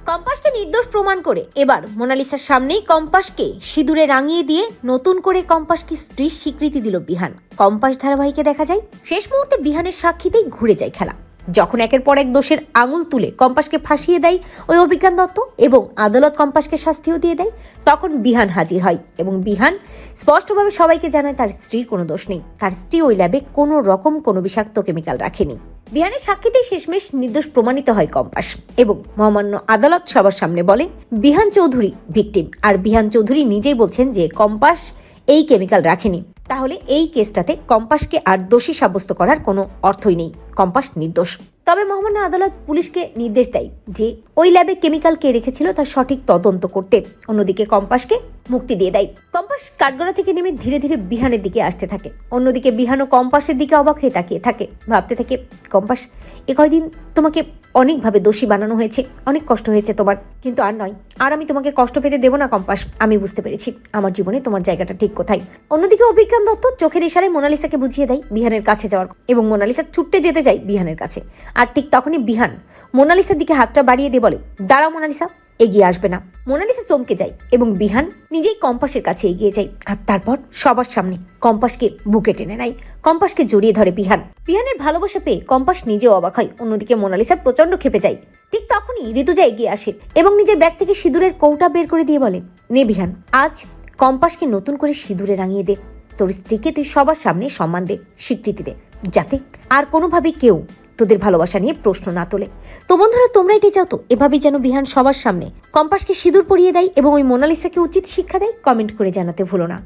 কম্পাসকে নির্দোষ প্রমাণ করে এবার মোনালিসার সামনেই কম্পাসকে সিঁদুরে রাঙিয়ে দিয়ে নতুন করে কম্পাসকে স্ত্রীর স্বীকৃতি দিল বিহান। কম্পাস ধারাবাহিকে দেখা যায় শেষ মুহূর্তে বিহানের সাক্ষীতেই ঘুরে যায় খেলা। যখন একের পর এক দোষের আঙুল তুলে কম্পাসকে ফাঁসিয়ে দেয় ওই অভিজ্ঞান দত্ত এবং আদালত কম্পাসকে শাস্তিও দিয়ে দেয়, তখন বিহান হাজির হয় এবং বিহান স্পষ্টভাবে সবাইকে জানায় তার স্ত্রীর কোনো দোষ নেই। তার স্ত্রী ওই ল্যাবে কোনো রকম কোনো বিষাক্ত কেমিক্যাল রাখেনি। বিহানের সাক্ষীতেই শেষমেশ নির্দোষ প্রমাণিত হয় কম্পাস এবং মহামান্য আদালত সবার সামনে বলে বিহান চৌধুরী ভিকটিম। আর বিহান চৌধুরী নিজেই বলছেন যে কম্পাস এই কেমিক্যাল রাখেনি। তাহলে এই কেসটাতে কম্পাসকে আর দোষী সাব্যস্ত করার কোনো অর্থই নেই, কম্পাস নির্দোষ। তবে মহামান্য আদালত পুলিশকে নির্দেশ দেয় যে ওই ল্যাবে কেমিক্যাল কে রেখেছিল তার সঠিক তদন্ত করতে। অন্যদিকে কম্পাসকে মুক্তি দিয়ে দেয়। কম্পাস কাঠগড়া থেকে নেমে ধীরে ধীরে বিহানের দিকে আসতে থাকে। অন্যদিকে বিহানও কম্পাসের দিকে অবাক হয়ে তাকিয়ে থাকে, ভাবতে থাকে কম্পাস এ কয়দিন তোমাকে অনেকভাবে দোষী বানানো হয়েছে, অনেক কষ্ট হয়েছে তোমার, কিন্তু আর নয়, আর আমি তোমাকে কষ্ট পেতে দেবো না কম্পাস। আমি বুঝতে পেরেছি আমার জীবনে তোমার জায়গাটা ঠিক কোথায়। অন্যদিকে অভিজ্ঞান দত্ত চোখের ইশারায় মোনালিসাকে বুঝিয়ে দেয় বিহানের কাছে যাওয়ার এবং মোনালিসা ছুটতে যেতে যায় বিহানের কাছে। আর ঠিক তখনই বিহান মোনালিসার দিকে হাতটা বাড়িয়ে দিয়ে বলে দাঁড়াও মোনালিসা, এগিয়ে আসবে না। মোনালিসা চমকে যায় এবং বিহান নিজেই কম্পাসের কাছে এগিয়ে যায় আর তারপর সবার সামনে কম্পাসকে বুকে টেনে নেয়। কম্পাসকে জড়িয়ে ধরে বিহান। বিহানের ভালোবাসা পেয়ে কম্পাস নিজেও অবাক হয়। অন্যদিকে মোনালিসা প্রচন্ড খেপে যায়। ঠিক তখনই ঋতুজা এগিয়ে আসে এবং নিজের ব্যাগ থেকে সিঁদুরের কৌটা বের করে দিয়ে বলে নে বিহান, আজ কম্পাসকে নতুন করে সিঁদুরে রাঙিয়ে দে। তোর স্ত্রীকে তুই সবার সামনে সম্মান দে, স্বীকৃতি দে, যাতে আর কোনোভাবে কেউ তোদের ভালোবাসা নিয়ে প্রশ্ন না তোলে। তো বন্ধুরা, তোমরা এটাই চাও তো এভাবেই যেন বিহান সবার সামনে কম্পাসকে সিঁদুর পরিয়ে দেয় এবং ওই মোনালিসাকে উচিত শিক্ষা দেয়? কমেন্ট করে জানাতে ভুলো না।